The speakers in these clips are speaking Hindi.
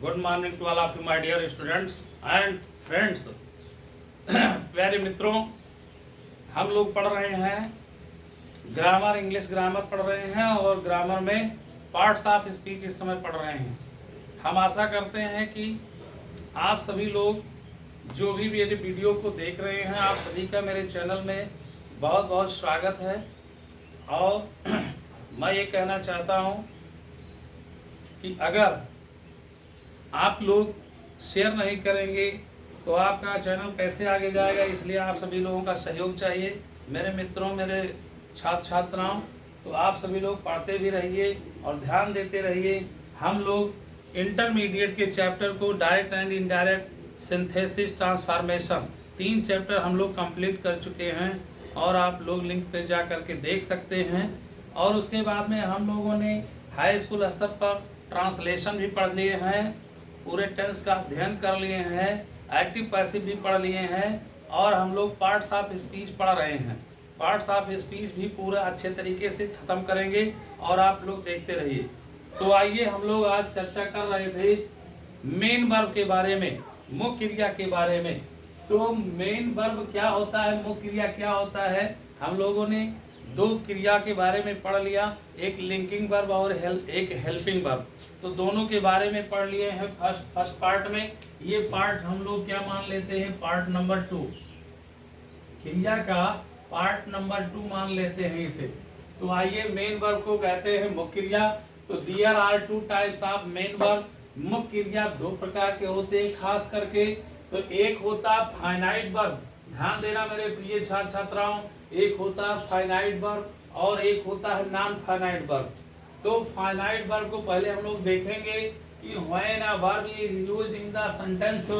Good morning to all of you my dear students and friends. प्यारे मित्रों, हम लोग पढ़ रहे हैं ग्रामर, इंग्लिश ग्रामर पढ़ रहे हैं और ग्रामर में पार्ट्स ऑफ स्पीच इस समय पढ़ रहे हैं। हम आशा करते हैं कि आप सभी लोग जो भी मेरे वीडियो को देख रहे हैं, आप सभी का मेरे चैनल में बहुत बहुत स्वागत है। और मैं ये कहना चाहता हूँ कि अगर आप लोग शेयर नहीं करेंगे तो आपका चैनल कैसे आगे जाएगा, इसलिए आप सभी लोगों का सहयोग चाहिए। मेरे मित्रों, मेरे छात्र छात्राओं, तो आप सभी लोग पढ़ते भी रहिए और ध्यान देते रहिए। हम लोग इंटरमीडिएट के चैप्टर को direct and indirect synthesis transformation 3 chapter हम लोग कंप्लीट कर चुके हैं और आप लोग लिंक पे जा करके देख सकते हैं। और उसके बाद में हम लोगों ने हाई स्कूल स्तर पर ट्रांसलेशन भी पढ़ लिए हैं, पूरे टेंस का अध्ययन कर लिए हैं, एक्टिव पैसिव भी पढ़ लिए हैं और हम लोग पार्ट्स ऑफ स्पीच पढ़ रहे हैं। पार्ट्स ऑफ स्पीच भी पूरा अच्छे तरीके से ख़त्म करेंगे और आप लोग देखते रहिए। तो आइए, हम लोग आज चर्चा कर रहे थे मेन वर्ब के बारे में, मुख्य क्रिया के बारे में। तो मेन वर्ब क्या होता है, मुख्य क्रिया क्या होता है, हम लोगों ने 2 क्रिया के बारे में पढ़ लिया, एक लिंकिंग वर्ब और एक हेल्पिंग वर्ब। तो दोनों के बारे में पढ़ लिए हैं फर्स्ट पार्ट में। ये पार्ट हम लोग क्या मान लेते हैं, पार्ट नंबर 2, क्रिया का पार्ट नंबर 2 मान लेते हैं इसे। तो आइए, मेन वर्ब को कहते हैं मुख्य क्रिया। तो there are 2 types of main verb. मुख्य क्रिया 2 प्रकार के होते हैं खास करके। तो एक होता है फाइनाइट वर्ब, ध्यान देना मेरे प्रिय छात्र छात्राओं, एक होता है फाइनाइट वर्ब और एक होता है नॉन फाइनाइट वर्ब। तो फाइनाइट वर्ब को पहले हम लोग देखेंगे कि when a verb is used in the sentence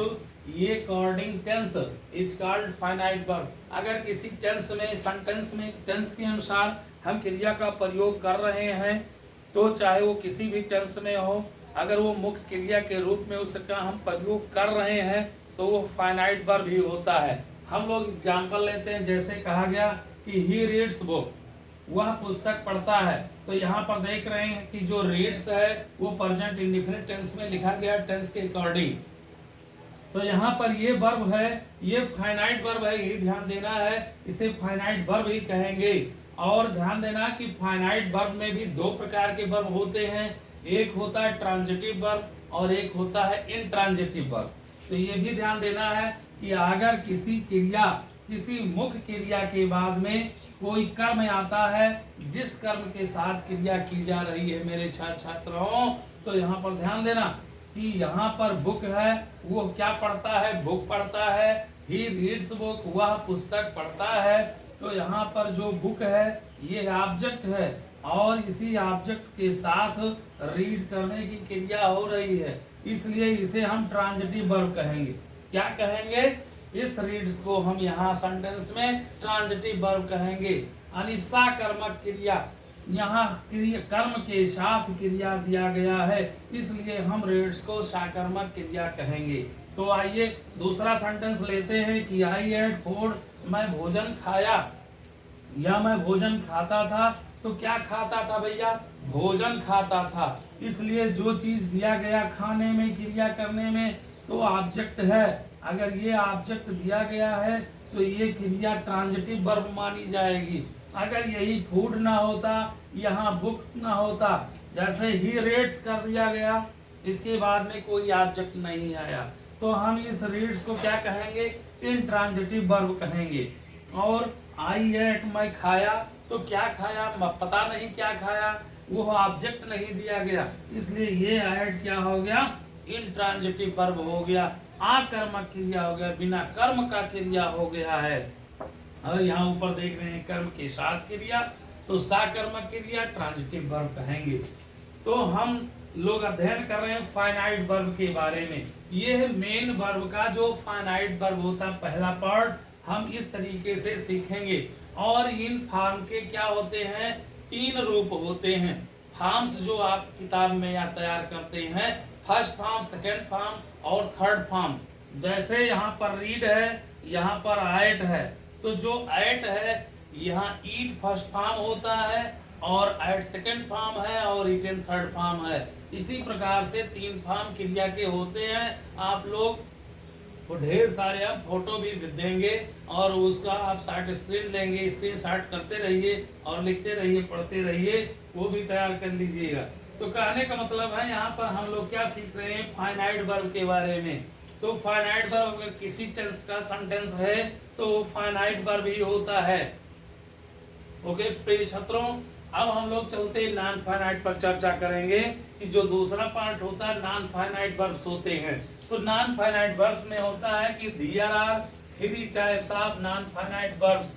ये according tense is called finite verb. अगर किसी टेंस में, सेंटेंस में टेंस के अनुसार हम क्रिया का प्रयोग कर रहे हैं, तो चाहे वो किसी भी टेंस में हो, अगर वो मुख्य क्रिया के रूप में उसका हम प्रयोग कर रहे हैं तो वो फाइनाइट वर्ब ही होता है। हम लोग एग्जाम्पल लेते हैं, जैसे कहा गया कि ही रीड्स बुक, वह पुस्तक पढ़ता है। तो यहाँ पर देख रहे हैं कि जो रीड्स है वो प्रेजेंट इंडेफिनिट टेंस में लिखा गया टेंस के अकॉर्डिंग। तो यहाँ पर ये वर्ब है, ये फाइनाइट वर्ब है, ये ध्यान देना है, इसे फाइनाइट वर्ब ही कहेंगे। और ध्यान देना कि फाइनाइट वर्ब में भी 2 प्रकार के वर्ब होते हैं, एक होता है ट्रांजिटिव वर्ब और एक होता है इनट्रांजिटिव वर्ब। तो ये भी ध्यान देना है कि अगर किसी क्रिया, किसी मुख्य क्रिया के बाद में कोई कर्म आता है, जिस कर्म के साथ क्रिया की जा रही है मेरे छात्र छात्राओं, तो यहाँ पर ध्यान देना कि यहाँ पर बुक है, वो क्या पढ़ता है, बुक पढ़ता है। ही रीड्स बुक, वह पुस्तक पढ़ता है। तो यहाँ पर जो बुक है ये ऑब्जेक्ट है और इसी ऑब्जेक्ट के साथ रीड करने की क्रिया हो रही है, इसलिए इसे हम ट्रांजिटिव वर्ब कहेंगे। क्या कहेंगे, इस रीड्स को हम यहाँ सेंटेंस में ट्रांजिटिव वर्ब कहेंगे। अनिशा कर्मक क्रिया, यहाँ कर्म के साथ क्रिया दिया गया है, इसलिए हम रीड्स को साकर्मक क्रिया कहेंगे। तो आइए दूसरा सेंटेंस लेते हैं कि आई एट फूड, मैं भोजन खाया या मैं भोजन खाता था। तो क्या खाता था भैया, भोजन खाता था। इसलिए जो चीज दिया गया खाने में, क्रिया करने में, तो ऑब्जेक्ट है। अगर ये ऑब्जेक्ट दिया गया है तो ये क्रिया ट्रांजिटिव वर्ब मानी जाएगी। अगर यही फूड ना होता, यहाँ बुक ना होता, जैसे ही रीड्स कर दिया गया, इसके बाद में कोई ऑब्जेक्ट नहीं आया, तो हम इस रीड्स को क्या कहेंगे, इनट्रांजिटिव वर्ब कहेंगे। और आई एट, मैं खाया, तो क्या खाया पता नहीं क्या खाया, वो ऑब्जेक्ट नहीं दिया गया, इसलिए ये ऐड क्या हो गया, इनट्रांजिटिव वर्ब हो गया, आकर्मक क्रिया हो गया, बिना कर्म का क्रिया हो गया है। और यहाँ ऊपर देख रहे हैं कर्म के साथ क्रिया, तो साकर्मक क्रिया ट्रांजिटिव वर्ब कहेंगे। तो हम लोग अध्ययन कर रहे हैं फाइनाइट वर्ब के बारे में। ये है मेन वर्ब का जो फाइनाइट वर्ब होता है, पहला पार्ट हम इस तरीके से सीखेंगे। और इन फॉर्म के क्या होते हैं, 3 रूप होते हैं। फॉर्म्स जो आप किताब में या तैयार करते हैं, फर्स्ट फॉर्म, सेकंड फॉर्म और थर्ड फॉर्म। जैसे यहाँ पर रीड है, यहाँ पर आइट है, तो जो आइट है यहाँ ईट फर्स्ट फॉर्म होता है और एट सेकंड फॉर्म है और इट इन थर्ड फॉर्म है। इसी प्रकार से 3 फॉर्म क्रिया के होते हैं। आप लोग वो ढेर सारे आप फोटो भी देंगे और उसका आप शॉर्ट स्क्रीन लेंगे, स्क्रीन शॉट करते रहिए और लिखते रहिए, पढ़ते रहिए, वो भी तैयार कर लीजिएगा। तो कहने का मतलब है यहाँ पर हम लोग क्या सीख रहे हैं, फाइनाइट वर्ब के बारे में। तो फाइनाइट वर्ब अगर किसी टेंस का सेंटेंस है तो वो फाइनाइट वर्ब ही होता है। ओके प्रिय छात्रों, अब हम लोग चलते हैं नॉन फाइनाइट पर चर्चा करेंगे कि जो दूसरा पार्ट होता है नॉन फाइनाइट वर्ब्स होते हैं। तो नॉन फाइनाइट वर्ब्स में होता है कि there are 3 types of non finite verbs.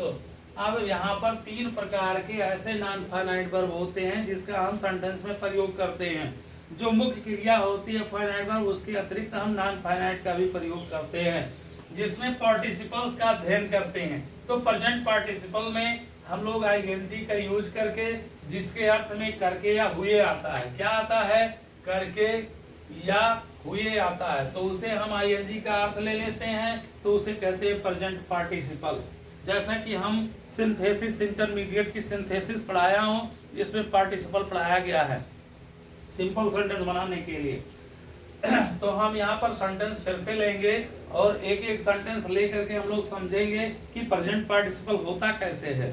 अब यहाँ पर 3 प्रकार के ऐसे नॉन फाइनाइट वर्ब होते हैं जिसका हम सेंटेंस में प्रयोग करते हैं। जो मुख्य क्रिया होती है फाइनाइट वर्ब, उसके अतिरिक्त हम नॉन फाइनाइट का भी प्रयोग करते हैं, जिसमें पार्टिसिपल्स का अध्ययन करते हैं। तो प्रेजेंट पार्टिसिपल में हम लोग आईएनजी का यूज करके, जिसके अर्थ में करके या हुए आता है। क्या आता है? करके या हुए आता है, तो उसे हम आईएनजी का अर्थ ले लेते हैं, तो उसे कहते हैं प्रेजेंट पार्टिसिपल। जैसा कि हम सिंथेसिस इंटरमीडिएट की सिंथेसिस पढ़ाया हूँ, जिसमें पार्टिसिपल पढ़ाया गया है सिंपल सेंटेंस बनाने के लिए। तो हम यहाँ पर सेंटेंस फिर से लेंगे और एक एक सेंटेंस लेकर के हम लोग समझेंगे कि प्रेजेंट पार्टिसिपल होता कैसे है,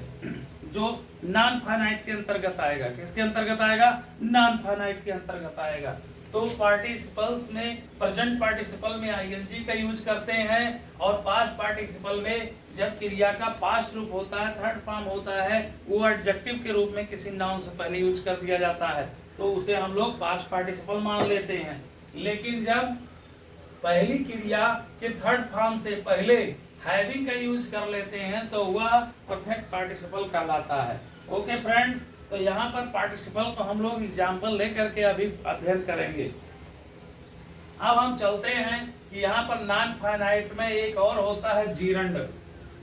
जो नॉन फाइनाइट के अंतर्गत आएगा। किसके अंतर्गत आएगा? नॉन फाइनाइट के अंतर्गत आएगा। तो पार्टिसिपल्स में प्रेजेंट पार्टिसिपल में आईएनजी का यूज करते हैं, और पास्ट पार्टिसिपल में जब क्रिया का पास्ट रूप होता है, थर्ड फॉर्म होता है, वो एडजेक्टिव के रूप में किसी नाउन से पहले यूज कर दिया जाता है, तो उसे हम लोग पास्ट पार्टिसिपल मान लेते हैं। लेकिन जब पहली क्रिया के थर्ड फॉर्म से पहले हैविंग का यूज कर लेते हैं तो वह परफेक्ट पार्टिसिपल कहलाता है। ओके फ्रेंड्स, तो यहाँ पर पार्टिसिपल को हम लोग एग्जाम्पल लेकर के अभी अध्ययन करेंगे। अब हम चलते हैं कि यहाँ पर नॉन फाइनाइट में एक और होता है जीरंड।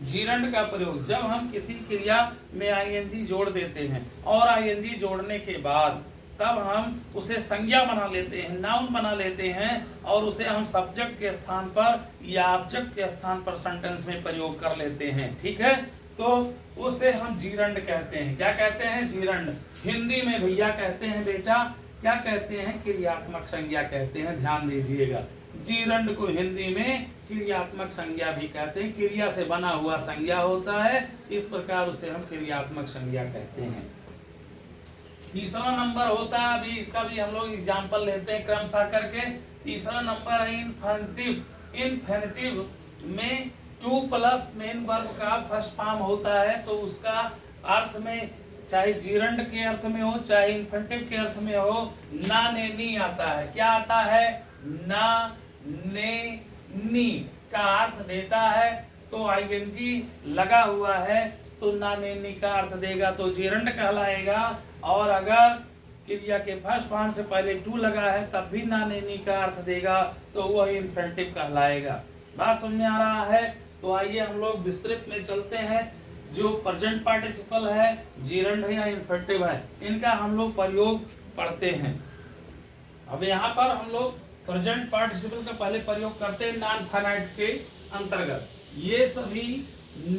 जीरंड का प्रयोग जब हम किसी क्रिया में आईएनजी जोड़ देते हैं, और आईएनजी जोड़ने के बाद तब हम उसे संज्ञा बना लेते हैं, नाउन बना लेते हैं, और उसे हम सब्जेक्ट के स्थान पर या ऑब्जेक्ट के स्थान पर सेंटेंस में प्रयोग कर लेते हैं। ठीक है, तो उसे हम जीरंड कहते हैं। क्या कहते हैं? जीरंड। हिंदी में भैया कहते हैं बेटा, क्या कहते हैं? क्रियात्मक संज्ञा कहते हैं। ध्यान दीजिएगा, जीरंड को हिंदी में क्रियात्मक संज्ञा भी कहते हैं। क्रिया से बना हुआ संज्ञा होता है, इस प्रकार उसे हम क्रियात्मक संज्ञा कहते हैं। तीसरा नंबर होता है, अभी इसका भी हम लोग एग्जाम्पल लेते हैं क्रमशः करके। तीसरा नंबर है इन्फिनिटिव। इन्फिनिटिव में 2 प्लस मेन वर्ब का फर्स्ट फॉर्म होता है, तो उसका अर्थ में चाहे जीरंड के अर्थ में हो चाहे इन्फिनिटिव के अर्थ में हो, ना ने नी आता है। क्या आता है? ना ने नी का अर्थ देता है, तो आईएनजी लगा हुआ है तो ना ने नी का अर्थ देगा, तो जीरंड कहलाएगा। और अगर क्रिया के फर्स्ट फॉर्म से पहले टू लगा है तब भी ना ने नी का अर्थ देगा, तो वह इन्फिनिटिव कहलाएगा। बात समझ में आ रहा है? तो आइए हम लोग विस्तृत में चलते हैं। जो प्रेजेंट पार्टिसिपल है, जीरंड है या इन्फिनिटिव है, इनका हम लोग प्रयोग पढ़ते हैं। अब यहाँ पर हम लोग प्रेजेंट पार्टिसिपल का पहले प्रयोग करते हैं नॉन फाइनाइट के अंतर्गत। ये सभी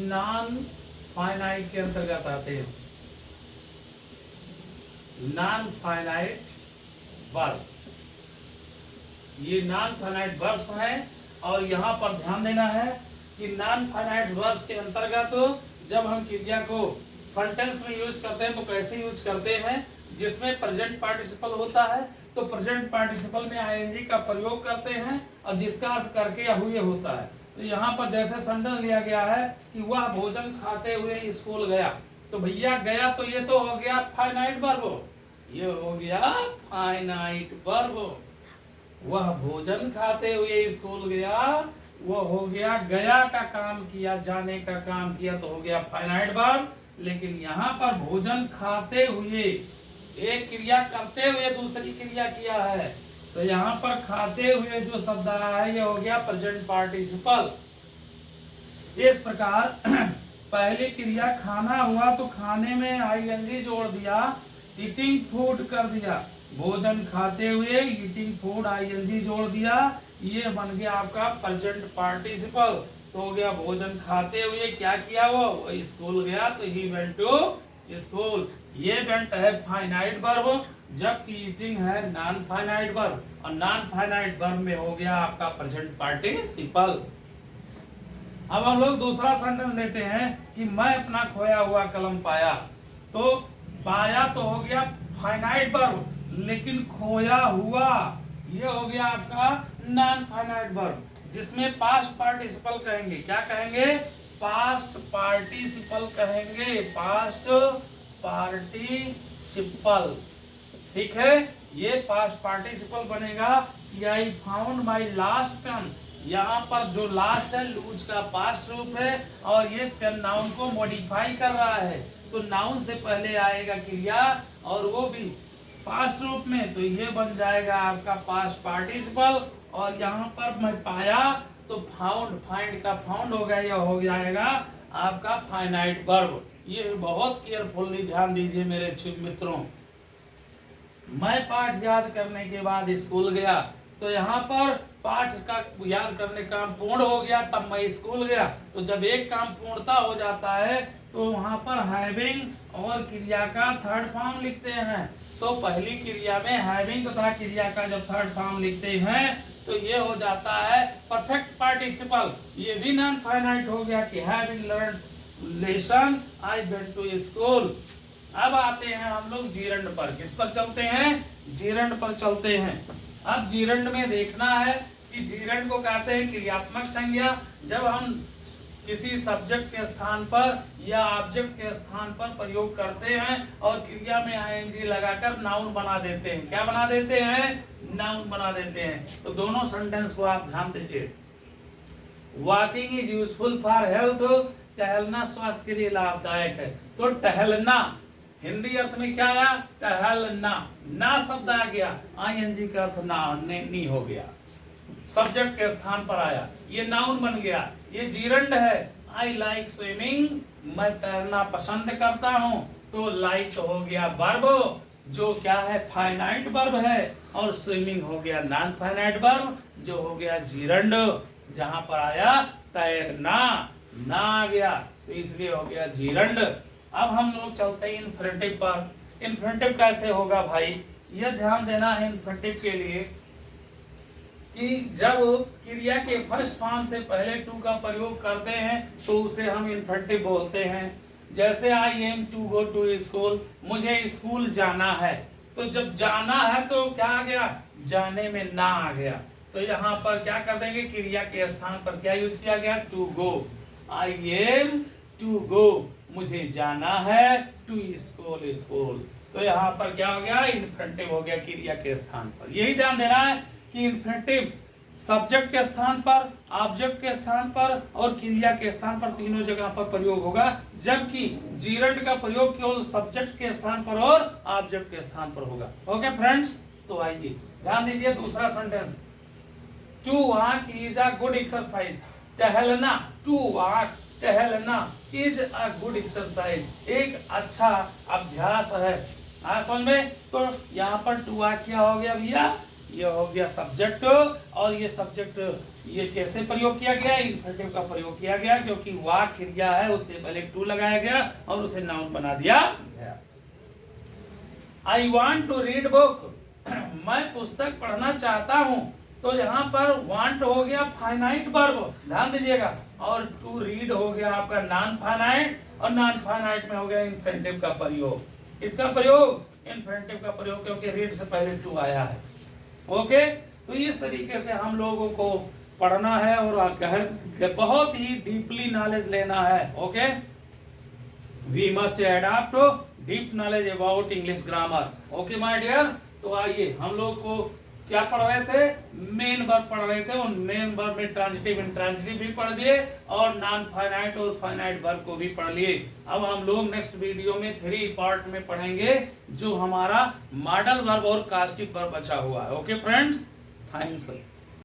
नॉन फाइनाइट के अंतर्गत आते हैं। नॉन फाइनाइट वर्ब, ये नॉन फाइनाइट वर्ब्स हैं, और यहाँ पर ध्यान देना है कि नॉन फाइनाइट वर्ब्स के अंतर्गत जब हम क्रिया को सेंटेंस में यूज करते हैं तो कैसे यूज करते हैं, जिसमें प्रेजेंट पार्टिसिपल होता है तो प्रेजेंट पार्टिसिपल में आईएनजी का प्रयोग करते हैं, और जिसका अर्थ करके या हुए होता है। तो यहाँ पर जैसे सेंटेंस लिया गया है कि वह भोजन खाते हुए स्कूल गया, तो भैया गया तो ये तो हो गया फाइनाइट वर्ब, ये हो गया फाइनाइट वर्ब। वह भोजन खाते हुए स्कूल गया, वो हो गया गया का काम किया, जाने का काम किया, तो हो गया फाइनाइट वर्ब। लेकिन यहाँ पर भोजन खाते हुए एक क्रिया करते हुए दूसरी क्रिया किया है, तो यहाँ पर खाते हुए जो शब्द आया है ये हो गया प्रेजेंट पार्टिसिपल। इस प्रकार पहली क्रिया खाना हुआ तो खाने में आईएनजी जोड़ दिया, ईटिंग फूड कर दिया, भोजन खाते हुए ईटिंग फूड आईएनजी जोड़ दिया, ये बन गया आपका प्रेजेंट पार्टिसिपल। तो हो गया भोजन खाते हुए क्या किया, वो स्कूल गया, तो ही वेंट टू स्कूल। ये वेंट है फाइनाइट वर्ब, जबकि ईटिंग है नॉन फाइनाइट वर्ब, और नॉन फाइनाइट वर्ब में हो गया आपका प्रेजेंट पार्टिसिपल। अब हम लोग दूसरा सेंटेंस लेते हैं कि मैं अपना खोया हुआ कलम पाया। तो पाया तो हो गया फाइनाइट वर्ब, लेकिन खोया हुआ ये हो गया आपका नॉन फाइनाइट वर्ब, जिसमें पास्ट पार्टिसिपल कहेंगे। क्या कहेंगे? पास्ट पार्टिसिपल कहेंगे, पास्ट पार्टिसिपल। ठीक है, ये पास्ट पार्टिसिपल बनेगा कि I found my last pen. यहाँ पर जो लास्ट है लूज का पास्ट रूप है, और ये पेन नाउन को मॉडिफाई कर रहा है, तो नाउन से पहले आएगा क्रिया और वो भी पास्ट रूप में, तो ये बन जाएगा आपका पास्ट पार्टिसिपल। और यहाँ पर मैं पाया तो फाउंड, फाइंड का फाउंड हो गया, यह हो जाएगा आपका फाइनाइट वर्ब। ये बहुत केयरफुली ध्यान दीजिए मेरे मित्रों। मैं पाठ याद करने के बाद स्कूल गया, तो यहाँ पर पाठ का याद करने का काम पूर्ण हो गया, तब मैं स्कूल गया। तो जब एक काम पूर्णता हो जाता है तो वहाँ पर हैविंग और क्रिया का थर्ड फॉर्म लिखते हैं। तो पहली क्रिया में हैविंग तथा क्रिया का जब थर्ड फॉर्म लिखते हैं तो ये हो जाता है परफेक्ट पार्टिसिपल। ये भी नॉन फाइनाइट हो गया कि having learn lesson I went to school. अब आते हैं हम लोग जीरंड पर। किस पर चलते हैं? जीरंड पर चलते हैं। अब जीरंड में देखना है कि जीरंड को कहते हैं क्रियात्मक संज्ञा। जब हम किसी सब्जेक्ट के स्थान पर या ऑब्जेक्ट के स्थान पर प्रयोग करते हैं और क्रिया में आईएनजी लगाकर नाउन बना देते हैं। क्या बना देते हैं? नाउन बना देते हैं। तो दोनों सेंटेंस को आप ध्यान दीजिए। Walking is useful for health. टहलना स्वास्थ्य के लिए लाभदायक है। तो टहलना हिंदी अर्थ में क्या आया? टहलना। ना शब्द आ गया, आईएनजी का अर्थ ना नी हो गया, सब्जेक्ट के स्थान पर आया, ये नाउन बन गया। ये जीरंड है। आई लाइक स्विमिंग, मैं तैरना पसंद करता हूँ। तो लाइक हो गया वर्ब, जो क्या है? फाइनाइट वर्ब है। और स्विमिंग हो गया नॉन फाइनाइट वर्ब, जो हो गया जीरंड। जहां पर आया तैरना, ना आ गया, तो इसलिए हो गया जीरंड। अब हम लोग चलते हैं इन्फिनेटिव पर। इन्फिनेटिव कैसे होगा भाई? यह ध्यान देना है इन्फिनेटिव के लिए कि जब क्रिया के फर्स्ट फॉर्म से पहले टू का प्रयोग करते हैं तो उसे हम इन्फिनेटिव बोलते हैं। जैसे I am to go to school, मुझे स्कूल जाना है। तो जब जाना है तो क्या आ गया? जाने में ना आ गया। तो यहाँ पर क्या कर देंगे? क्रिया के स्थान पर क्या यूज किया गया? To go. I am to go, मुझे जाना है टू स्कूल, स्कूल। तो यहाँ पर क्या हो गया? इन्फिनेटिव हो गया क्रिया के स्थान पर। यही ध्यान देना है कि इन्फिनेटिव सब्जेक्ट के स्थान पर, ऑब्जेक्ट के स्थान पर और क्रिया के स्थान पर, तीनों जगह पर प्रयोग होगा। जबकि जीरंड का प्रयोग केवल सब्जेक्ट के स्थान पर और ऑब्जेक्ट के स्थान पर होगा। ओके फ्रेंड्स, तो आइए ध्यान दीजिए दूसरा sentence. To walk is a good exercise. टहलना, टू वॉक, टहलना इज अ गुड एक्सरसाइज, एक अच्छा अभ्यास है। समझ में? तो यहाँ पर टू वॉक क्या हो गया भैया? ये हो गया सब्जेक्ट, और ये सब्जेक्ट ये कैसे प्रयोग किया गया? इन्फिनेटिव का प्रयोग किया गया, क्योंकि वॉक क्रिया है, उससे पहले टू लगाया गया और उसे नाउन बना दिया गया। I want to read book, मैं पुस्तक पढ़ना चाहता हूँ। तो यहाँ पर वांट हो गया फाइनाइट वर्ब, ध्यान दीजिएगा, और टू रीड हो गया आपका नॉन फाइनाइट, और नॉन फाइनाइट में हो गया इन्फिनेटिव का प्रयोग। इसका प्रयोग इन्फिनेटिव का प्रयोग, क्योंकि रीड से पहले टू आया है। ओके, तो इस तरीके से हम लोगों को पढ़ना है और बहुत ही डीपली नॉलेज लेना है। Okay, we must adopt deep knowledge about English grammar. Okay my dear, तो आइए हम लोग को क्या पढ़ रहे थे? मेन वर्ब पढ़ रहे थे, और मेन वर्ब में ट्रांजिटिव इंट्रांजिटिव भी पढ़ दिए और नॉन फाइनाइट और फाइनाइट वर्ब को भी पढ़ लिए। अब हम लोग नेक्स्ट वीडियो में 3 पार्ट में पढ़ेंगे, जो हमारा मॉडल वर्ब और कास्टिव वर्ब बचा हुआ है। Okay friends, thanks.